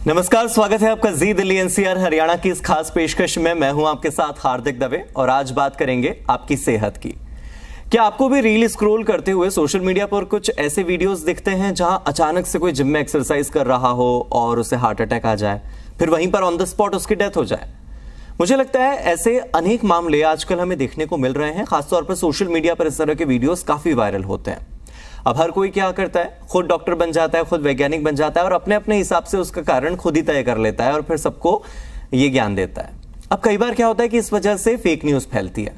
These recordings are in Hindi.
नमस्कार, स्वागत है आपका जी दिल्ली एनसीआर हरियाणा की इस खास पेशकश में। मैं हूं आपके साथ हार्दिक दवे और आज बात करेंगे आपकी सेहत की। क्या आपको भी रील स्क्रॉल करते हुए सोशल मीडिया पर कुछ ऐसे वीडियोस दिखते हैं जहां अचानक से कोई जिम में एक्सरसाइज कर रहा हो और उसे हार्ट अटैक आ जाए, फिर वहीं पर ऑन द स्पॉट उसकी डेथ हो जाए? मुझे लगता है ऐसे अनेक मामले आजकल हमें देखने को मिल रहे हैं। खासतौर पर सोशल मीडिया पर इस तरह के वीडियोस काफी वायरल होते हैं। अब हर कोई क्या करता है, खुद डॉक्टर बन जाता है, खुद वैज्ञानिक बन जाता है और अपने अपने हिसाब से उसका कारण खुद ही तय कर लेता है और फिर सबको ये ज्ञान देता है। अब कई बार क्या होता है कि इस वजह से फेक न्यूज फैलती है,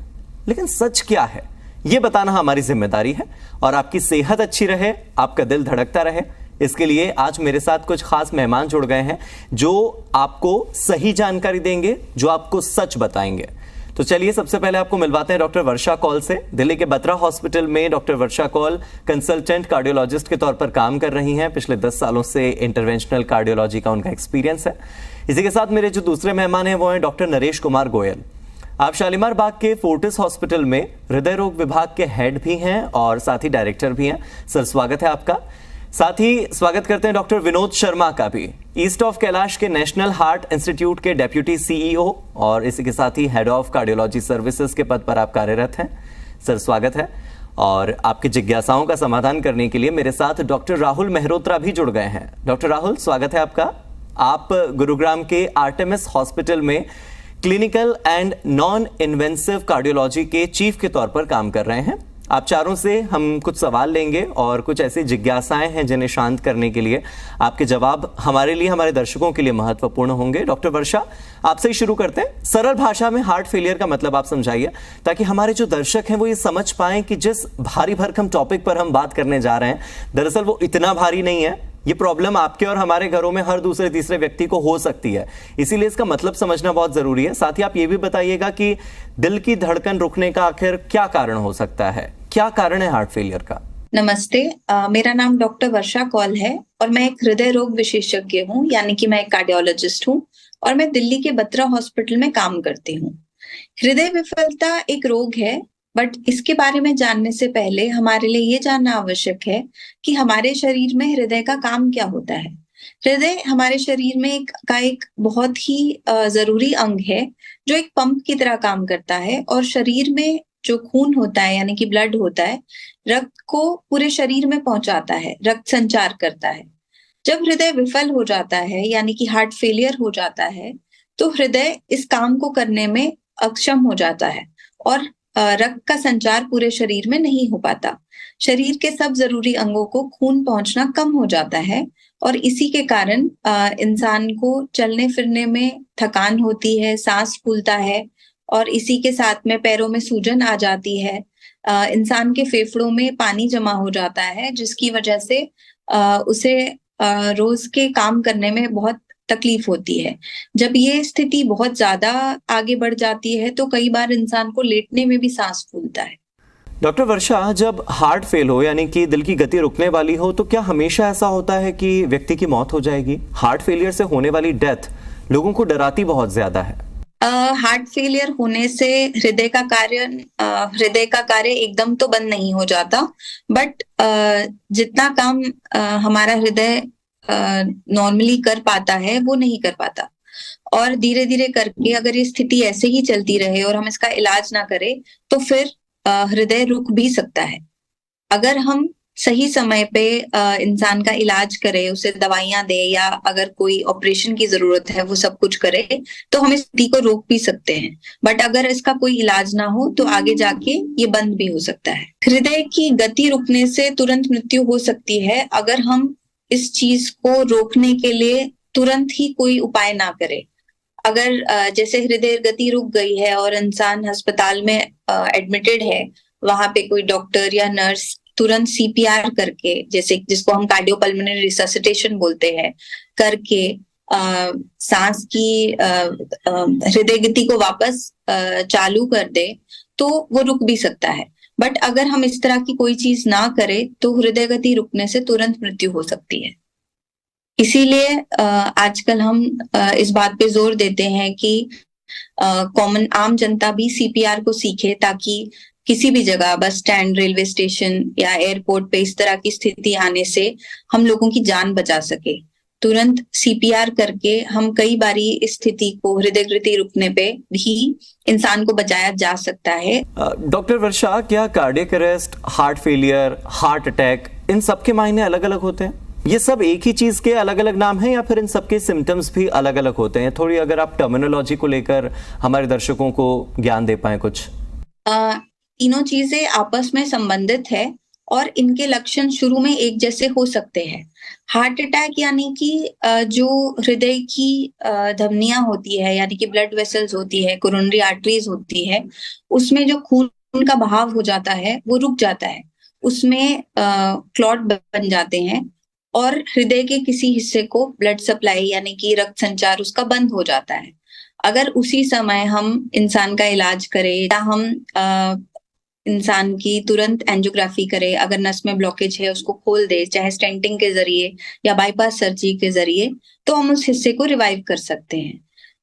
लेकिन सच क्या है ये बताना हमारी जिम्मेदारी है। और आपकी सेहत अच्छी रहे, आपका दिल धड़कता रहे, इसके लिए आज मेरे साथ कुछ खास मेहमान जुड़ गए हैं जो आपको सही जानकारी देंगे, जो आपको सच बताएंगे। तो चलिए सबसे पहले आपको मिलवाते हैं डॉक्टर वर्षा कौल से। दिल्ली के बत्रा हॉस्पिटल में डॉक्टर वर्षा कौल कंसल्टेंट कार्डियोलॉजिस्ट के तौर पर काम कर रही हैं। पिछले 10 सालों से इंटरवेंशनल कार्डियोलॉजी का उनका एक्सपीरियंस है। इसी के साथ मेरे जो दूसरे मेहमान हैं वो हैं डॉक्टर नरेश कुमार गोयल। आप शालीमार बाग के फोर्टिस हॉस्पिटल में हृदय रोग विभाग के हेड भी हैं और साथ ही डायरेक्टर भी हैं। सर, स्वागत है आपका। साथ ही स्वागत करते हैं डॉक्टर विनोद शर्मा का भी, ईस्ट ऑफ कैलाश के नेशनल हार्ट इंस्टीट्यूट के डेप्यूटी सीईओ और इसी के साथ ही हेड ऑफ कार्डियोलॉजी सर्विसेज के पद पर आप कार्यरत हैं। सर, स्वागत है। और आपकी जिज्ञासाओं का समाधान करने के लिए मेरे साथ डॉक्टर राहुल मेहरोत्रा भी जुड़ गए हैं। डॉक्टर राहुल, स्वागत है आपका। आप गुरुग्राम के आर्टेमिस हॉस्पिटल में clinical and non invasive cardiology के चीफ के तौर पर काम कर रहे हैं। आप चारों से हम कुछ सवाल लेंगे और कुछ ऐसी जिज्ञासाएं हैं जिन्हें शांत करने के लिए आपके जवाब हमारे लिए, हमारे दर्शकों के लिए महत्वपूर्ण होंगे। डॉक्टर वर्षा, आपसे ही शुरू करते हैं। सरल भाषा में हार्ट फेलियर का मतलब आप समझाइए, ताकि हमारे जो दर्शक हैं वो ये समझ पाएं कि जिस भारी भरकम टॉपिक पर हम बात करने जा रहे हैं दरअसल वो इतना भारी नहीं है। ये प्रॉब्लम आपके और हमारे घरों में हर दूसरे तीसरे व्यक्ति को हो सकती है, इसीलिए इसका मतलब समझना बहुत जरूरी है। साथ ही आप ये भी बताइएगा कि दिल की धड़कन रुकने का आखिर क्या कारण हो सकता है, क्या कारण है हार्ट फेलियर का? नमस्ते, मेरा नाम डॉक्टर वर्षा कौल है और मैं एक हृदय रोग विशेषज्ञ हूँ, यानी कि मैं एक कार्डियोलॉजिस्ट हूँ और मैं दिल्ली के बत्रा हॉस्पिटल में काम करती हूँ। हृदय विफलता एक रोग है, बट इसके बारे में जानने से पहले हमारे लिए ये जानना आवश्यक है कि हमारे शरीर में हृदय का काम क्या होता है। हृदय हमारे शरीर में एक बहुत ही जरूरी अंग है जो एक पंप की तरह काम करता है और शरीर में जो खून होता है यानी कि ब्लड होता है, रक्त को पूरे शरीर में पहुंचाता है, रक्त संचार करता है। जब हृदय विफल हो जाता है यानी कि हार्ट फेलियर हो जाता है तो हृदय इस काम को करने में अक्षम हो जाता है और रक्त का संचार पूरे शरीर में नहीं हो पाता। शरीर के सब जरूरी अंगों को खून पहुंचना कम हो जाता है और इसी के कारण इंसान को चलने फिरने में थकान होती है, सांस फूलता है और इसी के साथ में पैरों में सूजन आ जाती है। इंसान के फेफड़ों में पानी जमा हो जाता है जिसकी वजह से उसे रोज के काम करने में बहुत तकलीफ होती है। जब ये स्थिति बहुत ज्यादा आगे बढ़ जाती है तो कई बार इंसान को लेटने में भी सांस फूलता है। डॉक्टर वर्षा, जब हार्ट फेल हो यानी कि दिल की गति रुकने वाली हो तो क्या हमेशा ऐसा होता है कि व्यक्ति की मौत हो जाएगी? हार्ट फेलियर से होने वाली डेथ लोगों को डराती बहुत ज्यादा है। हार्ट फेलियर होने से हृदय का कार्य एकदम तो बंद नहीं हो जाता, बट जितना काम हमारा हृदय नॉर्मली कर पाता है वो नहीं कर पाता और धीरे धीरे करके अगर ये स्थिति ऐसे ही चलती रहे और हम इसका इलाज ना करें तो फिर हृदय रुक भी सकता है। अगर हम सही समय पे इंसान का इलाज करें, उसे दवाइयां दे या अगर कोई ऑपरेशन की जरूरत है वो सब कुछ करे तो हम इस स्थिति को रोक भी सकते हैं। बट अगर इसका कोई इलाज ना हो तो आगे जाके ये बंद भी हो सकता है। हृदय की गति रुकने से तुरंत मृत्यु हो सकती है अगर हम इस चीज को रोकने के लिए तुरंत ही कोई उपाय ना करें। अगर जैसे हृदय गति रुक गई है और इंसान अस्पताल में एडमिटेड है, वहां पे कोई डॉक्टर या नर्स तुरंत सीपीआर करके, जैसे जिसको हम कार्डियोपल्मोनरी रिससिटेशन बोलते हैं, करके सांस की हृदय गति को वापस चालू कर दे तो वो रुक भी सकता है। बट अगर हम इस तरह की कोई चीज ना करें तो हृदय गति रुकने से तुरंत मृत्यु हो सकती है। इसीलिए आजकल हम इस बात पे जोर देते हैं कि कॉमन आम जनता भी सीपीआर को सीखे, ताकि किसी भी जगह बस स्टैंड, रेलवे स्टेशन या एयरपोर्ट पे इस तरह की स्थिति आने से हम लोगों की जान बचा सके। तुरंत सीपीआर करके हम कई बारी इस स्थिति को, हृदय गति रुकने पे भी इंसान को बचाया जा सकता है। डॉक्टर वर्षा, क्या cardiac arrest, heart failure, heart attack, इन सब के मायने अलग अलग होते हैं? ये सब एक ही चीज के अलग अलग नाम हैं या फिर इन सबके सिम्टम्स भी अलग अलग होते हैं? थोड़ी अगर आप टर्मिनोलॉजी को लेकर हमारे दर्शकों को ज्ञान दे पाए कुछ। तीनों चीजें आपस में संबंधित है और इनके लक्षण शुरू में एक जैसे हो सकते हैं। हार्ट अटैक यानी कि जो हृदय की धमनियां होती है, यानी कि ब्लड वेसल्स होती है, कोरोनरी आर्टरीज होती है, उसमें जो खून का बहाव हो जाता है वो रुक जाता है, उसमें क्लॉट बन जाते हैं और हृदय के किसी हिस्से को ब्लड सप्लाई यानी कि रक्त संचार उसका बंद हो जाता है। अगर उसी समय हम इंसान का इलाज करें या हम इंसान की तुरंत एंजियोग्राफी करे, अगर नस में ब्लॉकेज है उसको खोल दे, चाहे स्टेंटिंग के जरिए या बाईपास सर्जरी के जरिए, तो हम उस हिस्से को रिवाइव कर सकते हैं।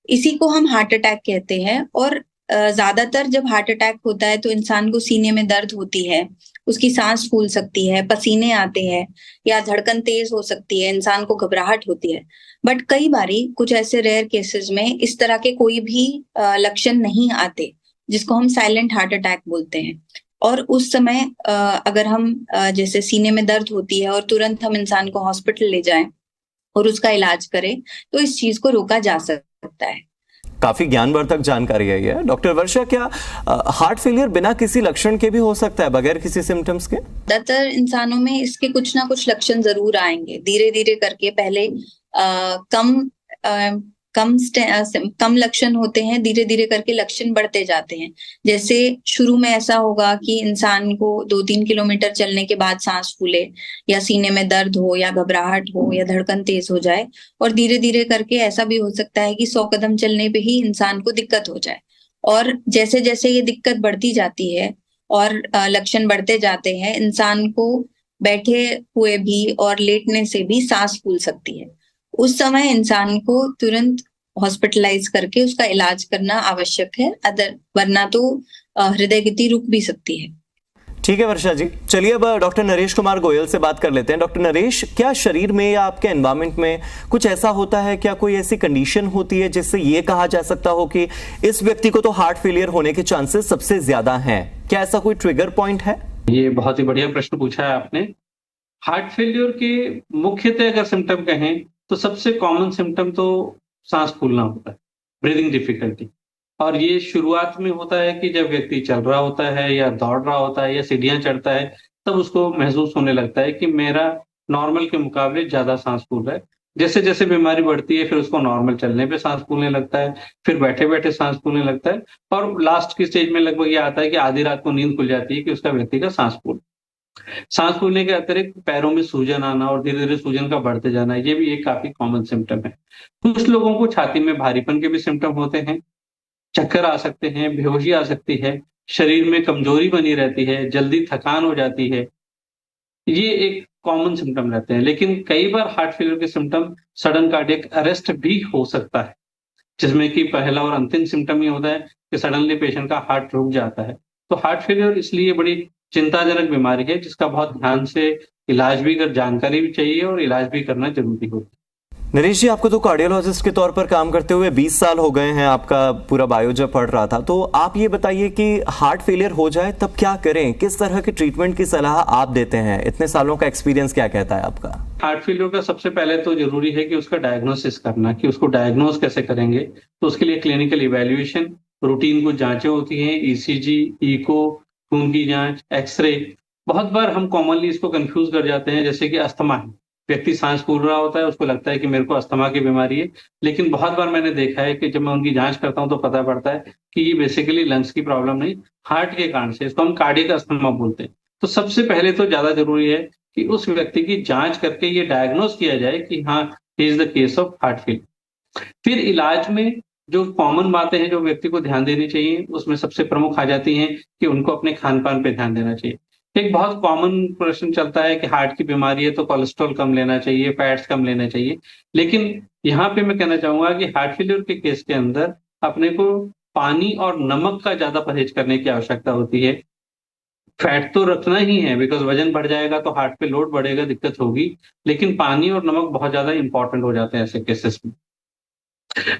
इसी को हम हार्ट अटैक कहते हैं। और ज्यादातर जब हार्ट अटैक होता है तो इंसान को सीने में दर्द होती है, उसकी सांस फूल सकती है, पसीने आते हैं या धड़कन तेज हो सकती है, इंसान को घबराहट होती है। बट कई बारी कुछ ऐसे रेयर केसेस में इस तरह के कोई भी लक्षण नहीं आते, जिसको हम साइलेंट हार्ट अटैक बोलते हैं। और उस समय अगर हम जैसे सीने में दर्द होती है और तुरंत हम इंसान को हॉस्पिटल ले जाएं और उसका इलाज करें, तो इस चीज को रोका जा सकता है। काफी ज्ञानवर्धक जानकारी है ये। डॉक्टर वर्षा, क्या हार्ट फेलियर बिना किसी लक्षण के भी हो सकता है, बगैर किसी सिम्टम्स के? ज्यादातर इंसानों में इसके कुछ ना कुछ लक्षण जरूर आएंगे, धीरे धीरे करके। पहले कम लक्षण होते हैं, धीरे धीरे करके लक्षण बढ़ते जाते हैं। जैसे शुरू में ऐसा होगा कि इंसान को 2-3 किलोमीटर चलने के बाद सांस फूले या सीने में दर्द हो या घबराहट हो या धड़कन तेज हो जाए, और धीरे धीरे करके ऐसा भी हो सकता है कि 100 कदम चलने पे ही इंसान को दिक्कत हो जाए। और जैसे जैसे ये दिक्कत बढ़ती जाती है और लक्षण बढ़ते जाते हैं, इंसान को बैठे हुए भी और लेटने से भी सांस फूल सकती है। उस समय इंसान को तुरंत हॉस्पिटलाइज करके उसका इलाज करना आवश्यक है, वरना तो हृदय गति रुक भी सकती है। ठीक है वर्षा जी, चलिए अब डॉक्टर नरेश कुमार गोयल से बात कर लेते हैं। डॉक्टर नरेश, क्या शरीर में या आपके एनवायरमेंट में कुछ ऐसा होता है, क्या कोई ऐसी कंडीशन होती है जिससे ये कहा जा सकता हो कि इस व्यक्ति को तो हार्ट फेलियर होने के चांसेस सबसे ज्यादा हैं? क्या ऐसा कोई ट्रिगर पॉइंट है? ये बहुत ही बढ़िया प्रश्न पूछा है आपने। हार्ट फेलियर के मुख्यतः अगर सिम्टम कहें तो सबसे कॉमन सिम्टम तो सांस फूलना होता है, ब्रीदिंग डिफिकल्टी। और ये शुरुआत में होता है कि जब व्यक्ति चल रहा होता है या दौड़ रहा होता है या सीढ़ियां चढ़ता है, तब उसको महसूस होने लगता है कि मेरा नॉर्मल के मुकाबले ज्यादा सांस फूल रहा है। जैसे जैसे बीमारी बढ़ती है फिर उसको नॉर्मल चलने पे सांस फूलने लगता है, फिर बैठे बैठे सांस फूलने लगता है, और लास्ट की स्टेज में लगभग ये आता है कि आधी रात को नींद खुल जाती है कि उसका व्यक्ति का सांस फूलने के अतिरिक्त पैरों में सूजन आना और धीरे धीरे सूजन का बढ़ते जाना, ये भी एक काफी कॉमन सिम्टम है। कुछ लोगों को छाती में भारीपन के भी सिम्टम होते हैं, चक्कर आ सकते हैं, बेहोशी आ सकती है, शरीर में कमजोरी बनी रहती है, जल्दी थकान हो जाती है, ये एक कॉमन सिम्टम रहते हैं। लेकिन कई बार हार्ट फेलियर के सिम्टम सडन कार्डियक अरेस्ट भी हो सकता है, जिसमें कि पहला और अंतिम सिम्टम ये होता है कि सडनली पेशेंट का हार्ट रुक जाता है। तो हार्ट फेलियर इसलिए बड़ी चिंताजनक बीमारी है, जिसका बहुत ध्यान से इलाज भी कर, जानकारी भी चाहिए और इलाज भी करना जरूरी होता है। नरेश जी, आपको तो कार्डियोलॉजिस्ट के तौर पर काम करते हुए 20 साल हो गए हैं, आपका पूरा बायो जब पढ़ रहा था, तो आप ये बताइए कि हार्ट फेलियर हो जाए तब क्या करें, किस तरह के ट्रीटमेंट की सलाह आप देते हैं? इतने सालों का एक्सपीरियंस क्या कहता है आपका? हार्ट फेलियर का सबसे पहले तो जरूरी है कि उसका डायग्नोसिस करना, कि उसको डायग्नोस कैसे करेंगे। तो उसके लिए क्लिनिकल इवेल्युएशन, रूटीन कुछ जांचें होती हैं, ईसीजी, इको, खून की जांच, एक्सरे। बहुत बार हम कॉमनली इसको कंफ्यूज कर जाते हैं, जैसे कि अस्थमा है, व्यक्ति सांस फूल रहा होता है, उसको लगता है कि मेरे को अस्थमा की बीमारी है। लेकिन बहुत बार मैंने देखा है कि जब मैं उनकी जांच करता हूं तो पता पड़ता है कि ये बेसिकली लंग्स की प्रॉब्लम नहीं, हार्ट के कारण से, इसको हम कार्डियक अस्थमा बोलते हैं। तो सबसे पहले तो ज्यादा जरूरी है कि उस व्यक्ति की जांच करके ये डायग्नोस किया जाए कि हाँ, he is the case of heart failure. फिर इलाज में जो कॉमन बातें हैं जो व्यक्ति को ध्यान देनी चाहिए, उसमें सबसे प्रमुख आ जाती हैं कि उनको अपने खान पान पे ध्यान देना चाहिए। एक बहुत कॉमन प्रश्न चलता है कि हार्ट की बीमारी है तो कोलेस्ट्रॉल कम लेना चाहिए, फैट्स कम लेना चाहिए। लेकिन यहाँ पे मैं कहना चाहूंगा कि हार्ट फेलियर के केस के अंदर अपने को पानी और नमक का ज्यादा परहेज करने की आवश्यकता होती है। फैट तो रखना ही है, बिकॉज वजन बढ़ जाएगा तो हार्ट पे लोड बढ़ेगा, दिक्कत होगी। लेकिन पानी और नमक बहुत ज्यादा इंपॉर्टेंट हो जाते हैं ऐसे केसेस में।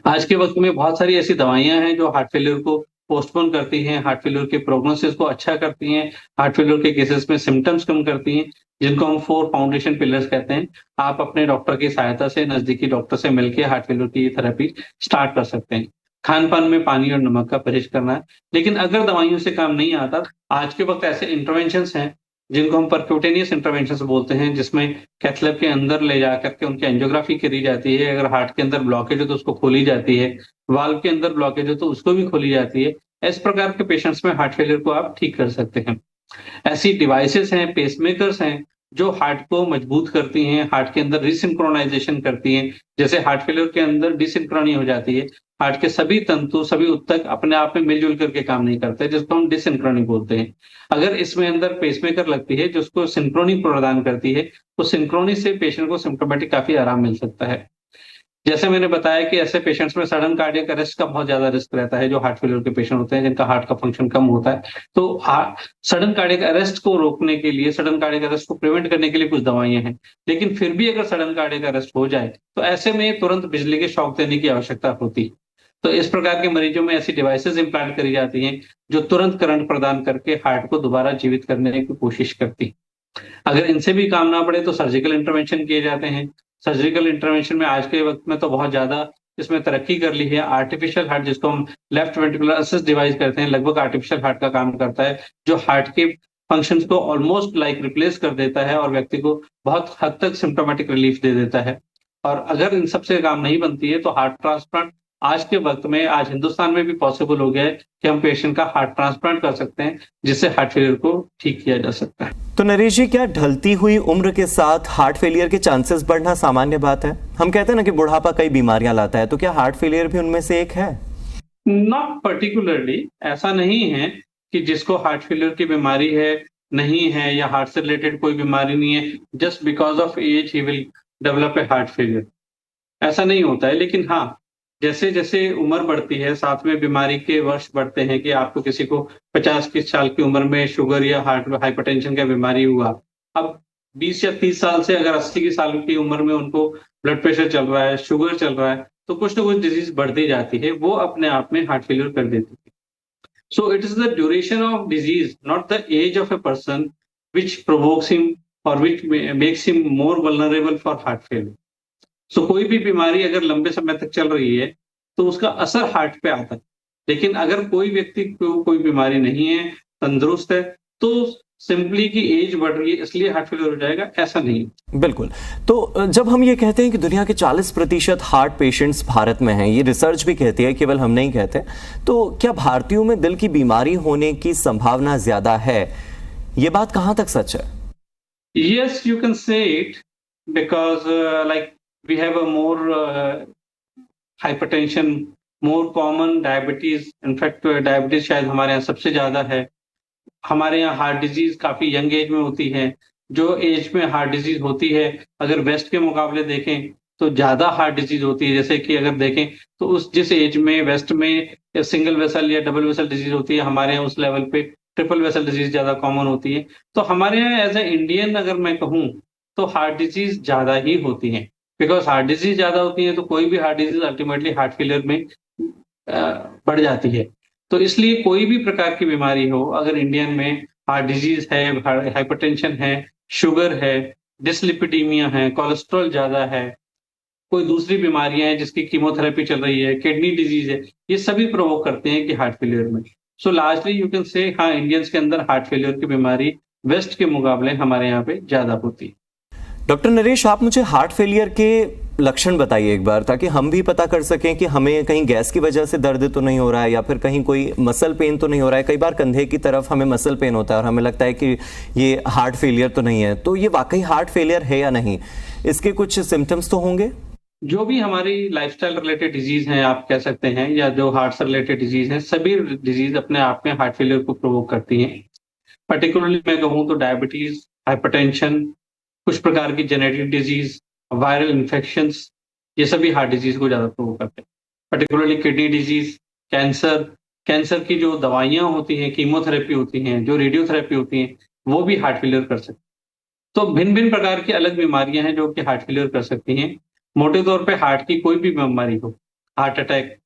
आज के वक्त में बहुत सारी ऐसी दवाइयां हैं जो हार्ट फेलियर को पोस्टपोन करती हैं, हार्ट फेलियर के प्रोग्नोसिस को अच्छा करती हैं, हार्ट फेलियर के केसेस में सिम्टम्स कम करती हैं, जिनको हम 4 फाउंडेशन पिलर्स कहते हैं। आप अपने डॉक्टर की सहायता से, नजदीकी डॉक्टर से मिलकर हार्ट फेलियर की थेरेपी स्टार्ट कर सकते हैं। खान पान में पानी और नमक का परहेज करना है। लेकिन अगर दवाइयों से काम नहीं आता, आज के वक्त ऐसे इंटरवेंशंस हैं जिनको हम परक्यूटेनियस इंटरवेंशंस बोलते हैं, जिसमें कैथ लैब के अंदर ले जाकर के उनकी एंजियोग्राफी करी जाती है। अगर हार्ट के अंदर ब्लॉकेज हो तो उसको खोली जाती है, वाल्व के अंदर ब्लॉकेज हो तो उसको भी खोली जाती है। इस प्रकार के पेशेंट्स में हार्ट फेलियर को आप ठीक कर सकते हैं। ऐसी डिवाइसेस हैं, पेसमेकर्स हैं, जो हार्ट को मजबूत करती हैं, हार्ट के अंदर रिसिंक्रोनाइजेशन करती हैं। जैसे हार्ट फेलियर के अंदर डिसिंक्रोनी हो जाती है, हार्ट के सभी तंतु, सभी ऊतक अपने आप में मिलजुल करके काम नहीं करते, जिसको हम डिसिंक्रोनी बोलते हैं। अगर इसमें अंदर पेसमेकर लगती है जो उसको सिंक्रोनी प्रदान करती है, तो सिंक्रोनी से पेशेंट को सिम्प्टोमेटिक काफी आराम मिल सकता है। जैसे मैंने बताया कि ऐसे पेशेंट्स में सडन कार्डियक अरेस्ट का बहुत ज्यादा रिस्क रहता है, जो हार्ट फेलियर के पेशेंट होते हैं जिनका हार्ट का फंक्शन कम होता है। तो सडन कार्डियक अरेस्ट को रोकने के लिए, सडन कार्डियक अरेस्ट को प्रिवेंट करने के लिए कुछ दवाइयां हैं। लेकिन फिर भी अगर सडन कार्डियक अरेस्ट हो जाए तो ऐसे में तुरंत बिजली के शॉक देने की आवश्यकता होती है। तो इस प्रकार के मरीजों में ऐसी डिवाइसेस इम्प्लांट करी जाती हैं जो तुरंत करंट प्रदान करके हार्ट को दोबारा जीवित करने की कोशिश करती। अगर इनसे भी काम ना पड़े तो सर्जिकल इंटरवेंशन किए जाते हैं। सर्जिकल इंटरवेंशन में आज के वक्त में तो बहुत ज्यादा इसमें तरक्की कर ली है। आर्टिफिशियल हार्ट, जिसको हम लेफ्ट वेंट्रिकुलर असिस्ट डिवाइस कहते हैं, लगभग आर्टिफिशियल हार्ट का काम करता है, जो हार्ट के फंक्शंस को ऑलमोस्ट लाइक रिप्लेस कर देता है और व्यक्ति को बहुत हद तक सिम्प्टोमेटिक रिलीफ दे देता है। और अगर इन सबसे काम नहीं बनती है तो हार्ट ट्रांसप्लांट आज के वक्त में, आज हिंदुस्तान में भी पॉसिबल हो गया है कि हम पेशेंट का हार्ट ट्रांसप्लांट कर सकते हैं, जिससे हार्ट फेलियर को ठीक किया जा सकता है। तो नरेश जी, क्या ढलती हुई उम्र के साथ हार्ट फेलियर के चांसेस बढ़ना सामान्य बात है? हम कहते हैं ना कि बुढ़ापा कई बीमारियां लाता है, तो क्या हार्ट फेलियर भी उनमें से एक है? नॉट पर्टिकुलरली, ऐसा नहीं है कि जिसको हार्ट फेलियर की बीमारी है नहीं है, या हार्ट से रिलेटेड कोई बीमारी नहीं है, just because of age he will develop a heart failure. ऐसा नहीं होता है। लेकिन हाँ, जैसे जैसे उम्र बढ़ती है, साथ में बीमारी के वर्ष बढ़ते हैं, कि आपको किसी को 50 की साल की उम्र में शुगर या हार्ट हाइपरटेंशन का बीमारी हुआ, अब 20 या 30 साल से अगर 80 की साल की उम्र में उनको ब्लड प्रेशर चल रहा है, शुगर चल रहा है, तो कुछ ना कुछ डिजीज बढ़ती जाती है, वो अपने आप में हार्ट फेलियर कर देती है। So it is the duration of disease, not the age of a person, which provokes him और which makes him more vulnerable for heart failure. So कोई भी बीमारी अगर लंबे समय तक चल रही है तो उसका असर हार्ट पे आता है। लेकिन अगर कोई व्यक्ति को कोई बीमारी नहीं है, तंदुरुस्त है, तो सिंपली की एज बढ़ रही है इसलिए हार्ट फेलियर हो जाएगा, ऐसा नहीं। बिल्कुल। तो जब हम ये कहते हैं कि दुनिया के 40% हार्ट पेशेंट्स भारत में हैं, ये रिसर्च भी कहती है, केवल हम नहीं कहते, तो क्या भारतीयों में दिल की बीमारी होने की संभावना ज्यादा है? ये बात कहां तक सच है? Yes, you can say it, because like we have a more hypertension, more common diabetes. In fact, diabetes शायद हमारे यहाँ सबसे ज्यादा है। हमारे यहाँ हार्ट डिजीज काफी यंग एज में होती है। जो एज में हार्ट डिजीज होती है, अगर वेस्ट के मुकाबले देखें तो ज्यादा हार्ट डिजीज होती है। जैसे कि अगर देखें तो उस जिस एज में वेस्ट में सिंगल वेसल या डबल वेसल डिजीज होती है, हमारे यहाँ उस लेवल पे ट्रिपल वेसल डिजीज ज्यादा कॉमन होती है। तो हमारे यहाँ एज ए इंडियन अगर मैं कहूँ तो हार्ट डिजीज ज्यादा ही होती है। बिकॉज हार्ट डिजीज ज्यादा होती है तो कोई भी heart disease ultimately heart failure में बढ़ जाती है। तो इसलिए कोई भी प्रकार की बीमारी हो, अगर इंडियन में हार्ट डिजीज है, हाइपरटेंशन है, शुगर है, डिसलिपिडीमिया है, कोलेस्ट्रॉल ज्यादा है, कोई दूसरी बीमारियां हैं जिसकी कीमोथेरेपी चल रही है, किडनी डिजीज है, ये सभी प्रोवोक करते हैं कि हार्ट फेलियर में। सो लार्जली यू कैन से हाँ, इंडियंस के अंदर हार्ट फेलियर की बीमारी वेस्ट के मुकाबले हमारे यहाँ पे ज्यादा होती है। डॉक्टर नरेश, आप मुझे हार्ट फेलियर के लक्षण बताइए एक बार, ताकि हम भी पता कर सकें कि हमें कहीं गैस की वजह से दर्द तो नहीं हो रहा है, या फिर कहीं कोई मसल पेन तो नहीं हो रहा है। कई बार कंधे की तरफ हमें मसल पेन होता है और हमें लगता है कि ये हार्ट फेलियर तो नहीं है, तो ये वाकई हार्ट फेलियर है या नहीं? इसके कुछ सिम्टम्स तो होंगे? जो भी हमारी लाइफस्टाइल रिलेटेड डिजीज हैं आप कह सकते हैं, या जो हार्ट से रिलेटेड डिजीज हैं, सभी डिजीज अपने आप में हार्ट फेलियर को प्रोवोक करती हैं। पर्टिकुलरली मैं कहूँ तो डायबिटीज, हाइपरटेंशन, कुछ प्रकार की जेनेटिक डिजीज, वायरल इन्फेक्शंस, ये सभी हार्ट डिजीज को ज्यादा प्रोवोक करते हैं। Particularly kidney disease, cancer, cancer की जो दवाइयाँ होती हैं, कीमोथेरेपी होती हैं, जो रेडियोथेरेपी होती हैं, वो भी हार्ट फेलियर कर सकती हैं। तो भिन्न-भिन्न प्रकार की अलग बीमारियाँ हैं जो कि हार्ट फेलियर कर सकती हैं। मोटे तौर पे हार्ट की कोई भी बीमारी हो, हार्ट अटैक,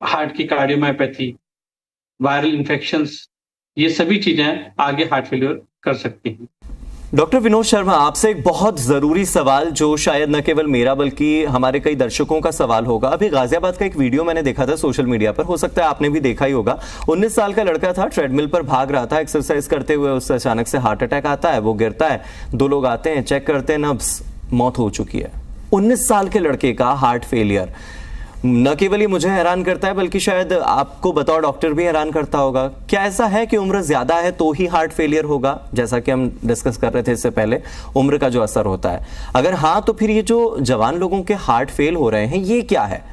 हार्ट की कार्डियोमायोपैथी, वायरल इन्फेक्शंस, ये सभी चीज़ें आगे हार्ट फेलियर कर सकती हैं। डॉक्टर विनोद शर्मा, आपसे एक बहुत जरूरी सवाल जो शायद न केवल मेरा बल्कि हमारे कई दर्शकों का सवाल होगा। अभी गाजियाबाद का एक वीडियो मैंने देखा था सोशल मीडिया पर, हो सकता है आपने भी देखा ही होगा। 19 साल का लड़का था, ट्रेडमिल पर भाग रहा था, एक्सरसाइज करते हुए उससे अचानक से हार्ट अटैक आता है, वो गिरता है, 2 लोग आते हैं, चेक करते हैं, नब्ज, मौत हो चुकी है। 19 साल के लड़के का हार्ट फेलियर न केवल ये मुझे हैरान करता है बल्कि शायद आपको बतौर डॉक्टर भी हैरान करता होगा। क्या ऐसा है कि उम्र ज्यादा है तो ही हार्ट फेलियर होगा, जैसा कि हम डिस्कस कर रहे थे इससे पहले, उम्र का जो असर होता है? अगर हाँ तो फिर ये जो जवान लोगों के हार्ट फेल हो रहे हैं ये क्या है,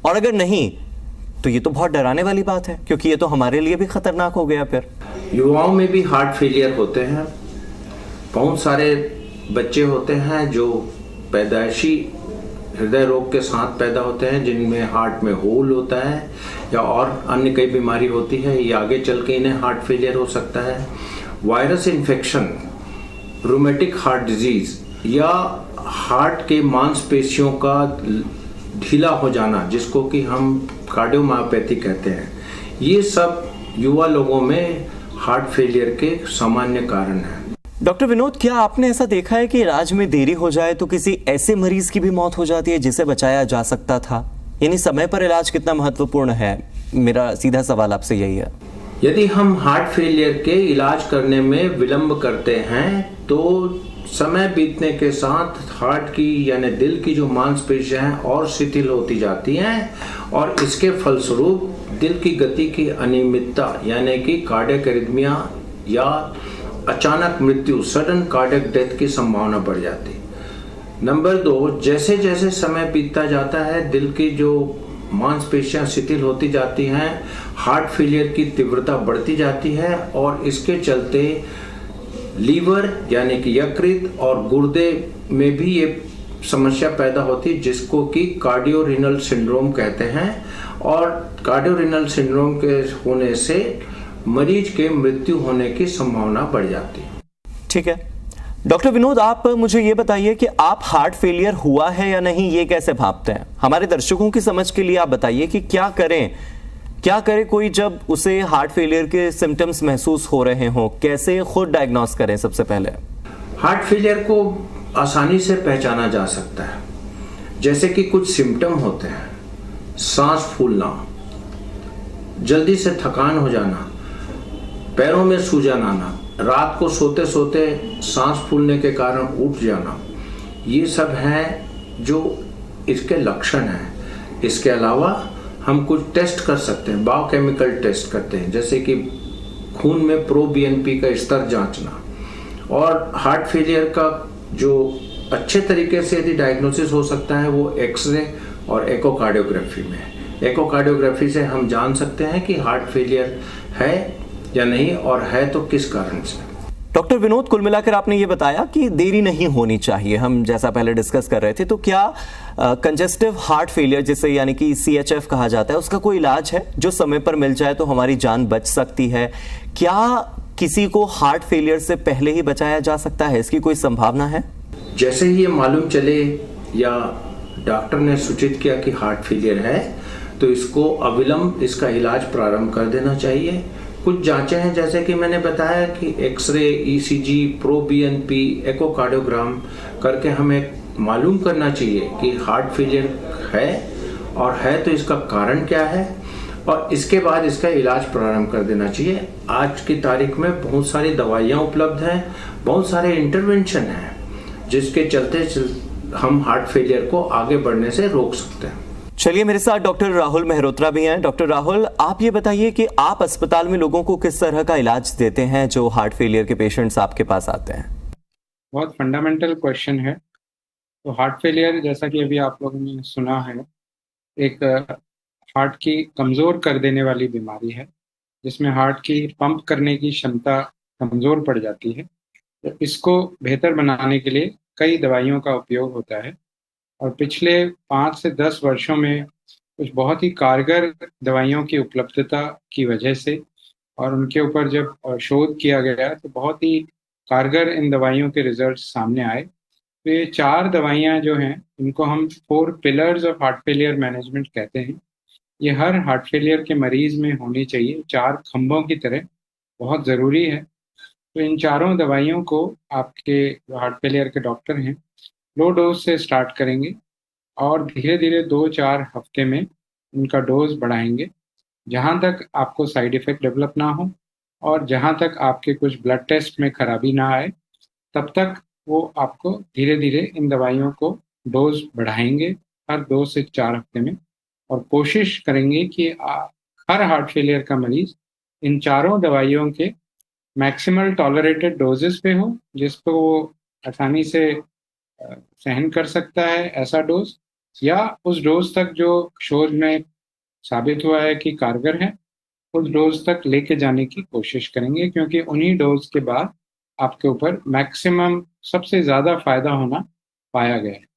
और अगर नहीं तो ये तो बहुत डराने वाली बात है, क्योंकि ये तो हमारे लिए भी खतरनाक हो गया। फिर युवाओं में भी हार्ट फेलियर होते हैं। बहुत सारे बच्चे होते हैं जो पैदाइशी हृदय रोग के साथ पैदा होते हैं, जिनमें हार्ट में होल होता है या और अन्य कई बीमारी होती है, ये आगे चल के इन्हें हार्ट फेलियर हो सकता है। Virus infection, rheumatic heart disease या हार्ट के मांसपेशियों का ढीला हो जाना, जिसको कि हम कार्डियोमायोपैथी कहते हैं, ये सब युवा लोगों में हार्ट फेलियर के सामान्य कारण हैं। डॉक्टर विनोद, क्या आपने ऐसा देखा है कि इलाज में देरी हो जाए तो किसी ऐसे मरीज की भी मौत हो जाती है जिसे बचाया जा सकता था? यानी समय पर इलाज कितना महत्वपूर्ण है? मेरा सीधा सवाल आपसे यही है। यदि हम हार्ट फेलियर के इलाज करने में विलंब करते हैं तो समय बीतने के साथ हार्ट की यानी दिल की जो मांसपेशियां हैं और शिथिल होती जाती हैं, और इसके फलस्वरूप दिल की गति की अनियमितता यानी कि कार्डियक एरिथमिया या अचानक मृत्यु, सडन कार्डियक डेथ की संभावना बढ़ जाती। नंबर 2, जैसे जैसे समय बीतता जाता है दिल की जो मांसपेशियां शिथिल होती जाती हैं, हार्ट फेलियर की तीव्रता बढ़ती जाती है, और इसके चलते लीवर यानी कि यकृत और गुर्दे में भी ये समस्या पैदा होती है, जिसको कि कार्डियोरिनल सिंड्रोम कहते हैं। और कार्डियोरिनल सिंड्रोम के होने से मरीज के मृत्यु होने की संभावना बढ़ जाती है। ठीक है डॉक्टर विनोद, आप मुझे ये बताइए कि आप हार्ट फेलियर हुआ है या नहीं ये कैसे भांपते हैं? हमारे दर्शकों की समझ के लिए आप बताइए कि क्या करें कोई जब उसे हार्ट फेलियर के सिम्टम्स महसूस हो रहे हों, कैसे खुद डायग्नोस करें? सबसे पहले हार्ट फेलियर को आसानी से पहचाना जा सकता है। जैसे कि कुछ सिम्टम होते हैं, सांस फूलना, जल्दी से थकान हो जाना, पैरों में सूजन आना, रात को सोते सोते सांस फूलने के कारण उठ जाना, ये सब हैं जो इसके लक्षण हैं। इसके अलावा हम कुछ टेस्ट कर सकते हैं, बायोकेमिकल टेस्ट करते हैं, जैसे कि खून में प्रोबीएनपी का स्तर जांचना। और हार्ट फेलियर का जो अच्छे तरीके से यदि डायग्नोसिस हो सकता है वो एक्सरे और एकोकार्डियोग्राफी में। एकोकार्डियोग्राफी से हम जान सकते हैं कि हार्ट फेलियर है या नहीं, और है तो किस कारण से। डॉक्टर विनोद, कुल मिलाकर आपने ये बताया कि देरी नहीं होनी चाहिए, हम जैसा पहले डिस्कस कर रहे थे। तो क्या कंजेस्टिव हार्ट फेलियर जिसे यानी कि CHF कहा जाता है, उसका कोई इलाज है जो समय पर मिल जाए तो हमारी जान बच सकती है? क्या किसी को हार्ट फेलियर से पहले ही बचाया जा सकता है? इसकी कोई संभावना है? जैसे ही ये मालूम चले या डॉक्टर ने सूचित किया कि हार्ट फेलियर है तो इसको अविलंब इसका इलाज प्रारंभ कर देना चाहिए। कुछ जांचें हैं जैसे कि मैंने बताया कि एक्सरे, ECG, प्रोबीएनपी, एकोकार्डियोग्राम करके हमें मालूम करना चाहिए कि हार्ट फेलियर है, और है तो इसका कारण क्या है, और इसके बाद इसका इलाज प्रारंभ कर देना चाहिए। आज की तारीख में बहुत सारी दवाइयाँ उपलब्ध हैं, बहुत सारे इंटरवेंशन हैं, जिसके चलते हम हार्ट फेलियर को आगे बढ़ने से रोक सकते हैं। चलिए, मेरे साथ डॉक्टर राहुल मेहरोत्रा भी हैं। डॉक्टर राहुल, आप ये बताइए कि आप अस्पताल में लोगों को किस तरह का इलाज देते हैं जो हार्ट फेलियर के पेशेंट्स आपके पास आते हैं? बहुत फंडामेंटल क्वेश्चन है। तो हार्ट फेलियर, जैसा कि अभी आप लोगों ने सुना है, एक हार्ट की कमज़ोर कर देने वाली बीमारी है, जिसमें हार्ट की पंप करने की क्षमता कमज़ोर पड़ जाती है। तो इसको बेहतर बनाने के लिए कई दवाइयों का उपयोग होता है, और पिछले 5 से 10 वर्षों में कुछ बहुत ही कारगर दवाइयों की उपलब्धता की वजह से और उनके ऊपर जब शोध किया गया तो बहुत ही कारगर इन दवाइयों के रिजल्ट सामने आए। तो ये 4 दवाइयाँ जो हैं इनको हम 4 pillars of heart failure management कहते हैं। ये हर हार्ट फेलियर के मरीज में होनी चाहिए, 4 खंभों की तरह, बहुत ज़रूरी है। तो इन चारों दवाइयों को आपके जो हार्ट फेलियर के डॉक्टर हैं लो डोज से स्टार्ट करेंगे और धीरे धीरे 2-4 हफ्ते में उनका डोज बढ़ाएंगे, जहाँ तक आपको साइड इफ़ेक्ट डेवलप ना हो और जहाँ तक आपके कुछ ब्लड टेस्ट में खराबी ना आए, तब तक वो आपको धीरे धीरे इन दवाइयों को डोज बढ़ाएंगे हर 2 से 4 हफ्ते में, और कोशिश करेंगे कि हर हार्ट फेलियर का मरीज इन चारों दवाइयों के मैक्सिमल टॉलरेटेड डोजेस पे हो, जिसको वो आसानी से सहन कर सकता है, ऐसा डोज, या उस डोज तक जो शोध में साबित हुआ है कि कारगर है, उस डोज तक लेके जाने की कोशिश करेंगे, क्योंकि उन्हीं डोज के बाद आपके ऊपर मैक्सिमम सबसे ज़्यादा फायदा होना पाया गया है।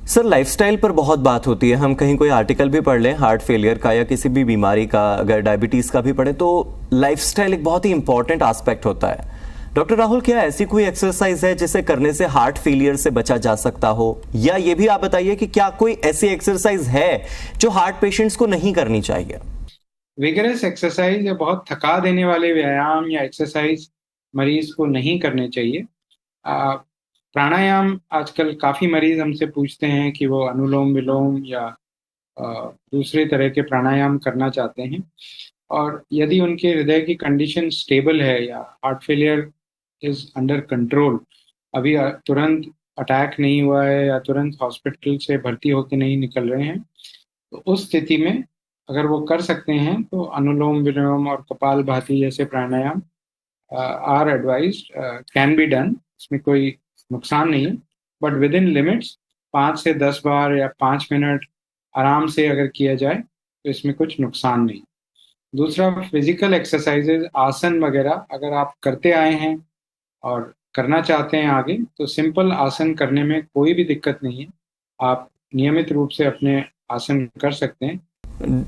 सर, लाइफस्टाइल पर बहुत बात होती है। हम कहीं कोई आर्टिकल भी पढ़ लें हार्ट फेलियर का या किसी भी बीमारी का, अगर डायबिटीज़ का भी पढ़े, तो लाइफस्टाइल एक बहुत ही इंपॉर्टेंट एस्पेक्ट होता है। डॉक्टर राहुल, क्या ऐसी कोई एक्सरसाइज है जिसे करने से हार्ट फेलियर से बचा जा सकता हो, या ये भी आप बताइए कि क्या कोई ऐसी एक्सरसाइज है जो हार्ट पेशेंट्स को नहीं करनी चाहिए? विगरस एक्सरसाइज या बहुत थका देने वाले व्यायाम या एक्सरसाइज मरीज को नहीं करने चाहिए। प्राणायाम, आजकल काफ़ी मरीज हमसे पूछते हैं कि वो अनुलोम विलोम या दूसरे तरह के प्राणायाम करना चाहते हैं, और यदि उनके हृदय की कंडीशन स्टेबल है या heart failure is under control, अभी तुरंत अटैक नहीं हुआ है या तुरंत हॉस्पिटल से भर्ती होकर नहीं निकल रहे हैं, तो उस स्थिति में अगर वो कर सकते हैं तो अनुलोम विलोम और कपालभाति जैसे pranayama are advised, can be done. इसमें कोई नुकसान नहीं है, बट विद इन लिमिट्स 5 से 10 बार या 5 मिनट आराम से अगर किया जाए तो इसमें कुछ नुकसान नहीं। दूसरा, फिजिकल एक्सरसाइजेज, आसन वगैरह अगर आप करते आए हैं और करना चाहते हैं आगे, तो सिंपल आसन करने में कोई भी दिक्कत नहीं है। आप नियमित रूप से अपने आसन कर सकते हैं।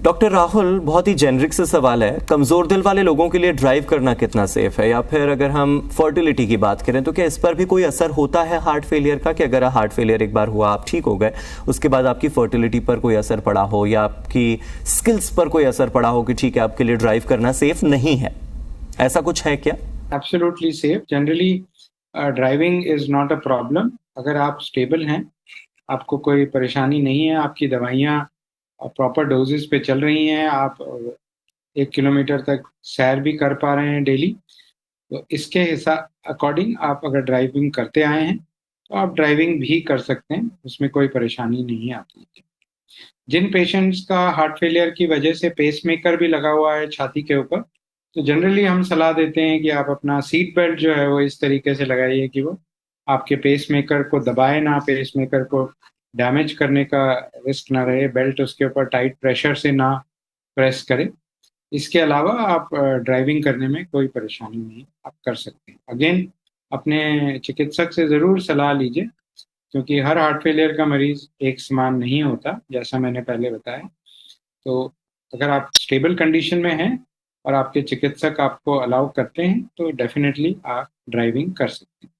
डॉक्टर राहुल, बहुत ही जेनरिक से सवाल है, कमजोर दिल वाले लोगों के लिए ड्राइव करना कितना सेफ है? या फिर अगर हम फर्टिलिटी की बात करें तो क्या इस पर भी कोई असर होता है हार्ट फेलियर का, कि अगर हार्ट फेलियर एक बार हुआ, आप ठीक हो गए, उसके बाद आपकी फर्टिलिटी पर कोई असर पड़ा हो या आपकी स्किल्स पर कोई असर पड़ा हो कि ठीक है आपके लिए ड्राइव करना सेफ नहीं है, ऐसा कुछ है क्या? Absolutely safe. Generally driving is not a problem. अगर आप स्टेबल हैं, आपको कोई परेशानी नहीं है, आपकी दवाइयाँ प्रॉपर डोजेस पे चल रही हैं, आप 1 किलोमीटर तक सैर भी कर पा रहे हैं डेली, तो इसके हिसाब अकॉर्डिंग आप अगर ड्राइविंग करते आए हैं तो आप ड्राइविंग भी कर सकते हैं, उसमें कोई परेशानी नहीं आती है। जिन पेशेंट्स का हार्ट फेलियर की वजह से पेसमेकर भी लगा हुआ है छाती के ऊपर, तो जनरली हम सलाह देते हैं कि आप अपना सीट बेल्ट जो है वो इस तरीके से लगाइए कि वो आपके पेसमेकर को दबाए ना, पेसमेकर को डैमेज करने का रिस्क ना रहे, बेल्ट उसके ऊपर टाइट प्रेशर से ना प्रेस करे। इसके अलावा आप ड्राइविंग करने में कोई परेशानी नहीं, आप कर सकते हैं। अगेन, अपने चिकित्सक से ज़रूर सलाह लीजिए, क्योंकि हर हार्ट फेलियर का मरीज एक समान नहीं होता, जैसा मैंने पहले बताया। तो अगर आप स्टेबल कंडीशन में हैं और आपके चिकित्सक आपको अलाउ करते हैं तो डेफिनेटली आप ड्राइविंग कर सकते हैं।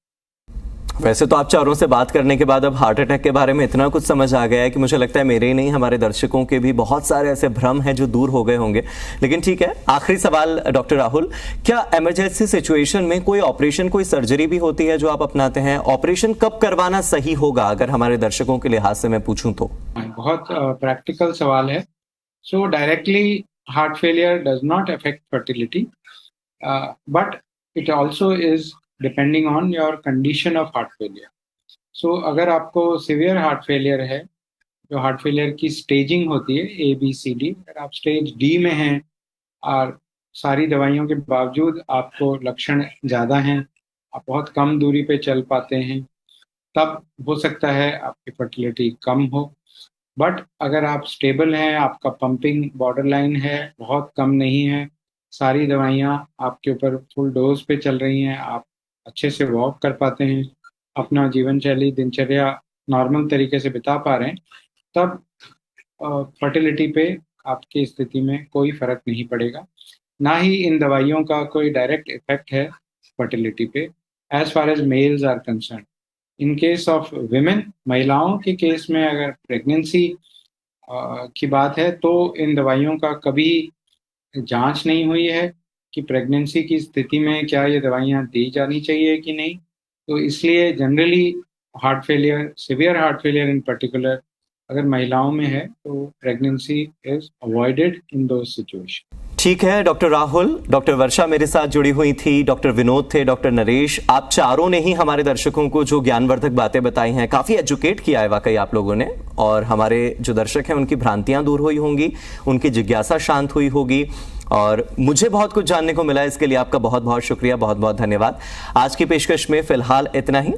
वैसे तो आप चारों से बात करने के बाद अब हार्ट अटैक के बारे में इतना कुछ समझ आ गया है कि मुझे लगता है मेरे ही नहीं, हमारे दर्शकों के भी बहुत सारे ऐसे भ्रम हैं जो दूर हो गए होंगे। लेकिन ठीक है, आखिरी सवाल डॉक्टर राहुल, क्या इमरजेंसी सिचुएशन में कोई ऑपरेशन, कोई सर्जरी भी होती है जो आप अपनाते हैं? ऑपरेशन कब करवाना सही होगा, अगर हमारे दर्शकों के लिहाज से मैं पूछूं तो? बहुत प्रैक्टिकल सवाल है। So directly heart failure does not affect fertility, but it also is depending on your condition of heart failure. So अगर आपको सिवियर हार्ट फेलियर है, जो हार्ट फेलियर की स्टेजिंग होती है ABCD, अगर आप स्टेज D में हैं और सारी दवाइयों के बावजूद आपको लक्षण ज़्यादा हैं, आप बहुत कम दूरी पे चल पाते हैं, तब हो सकता है आपकी फर्टिलिटी कम हो। बट अगर आप स्टेबल हैं, आपका पंपिंग बॉर्डर लाइन है, बहुत कम नहीं है, सारी दवाइयाँ आपके ऊपर फुल डोज पे चल रही हैं, आप अच्छे से वॉक कर पाते हैं, अपना जीवन शैली दिनचर्या नॉर्मल तरीके से बिता पा रहे हैं, तब फर्टिलिटी पे आपकी स्थिति में कोई फर्क नहीं पड़ेगा, ना ही इन दवाइयों का कोई डायरेक्ट इफेक्ट है फर्टिलिटी पे as far as males are concern. In case of women, महिलाओं के केस में अगर प्रेगनेंसी की बात है तो इन दवाइयों का कभी जांच नहीं हुई है कि प्रेगनेंसी की स्थिति में क्या ये दवाइयाँ दी जानी चाहिए कि नहीं। तो इसलिए generally heart failure, severe heart failure in particular अगर महिलाओं में है तो pregnancy is avoided in those situation. ठीक है डॉक्टर राहुल, डॉक्टर वर्षा मेरे साथ जुड़ी हुई थी, डॉक्टर विनोद थे, डॉक्टर नरेश, आप चारों ने ही हमारे दर्शकों को जो ज्ञानवर्धक बातें बताई हैं, काफी एजुकेट किया है वाकई आप लोगों ने, और हमारे जो दर्शक हैं उनकी भ्रांतियां दूर हुई होंगी, उनकी जिज्ञासा शांत हुई होगी, और मुझे बहुत कुछ जानने को मिला। इसके लिए आपका बहुत बहुत शुक्रिया, बहुत बहुत धन्यवाद। आज की पेशकश में फिलहाल इतना ही।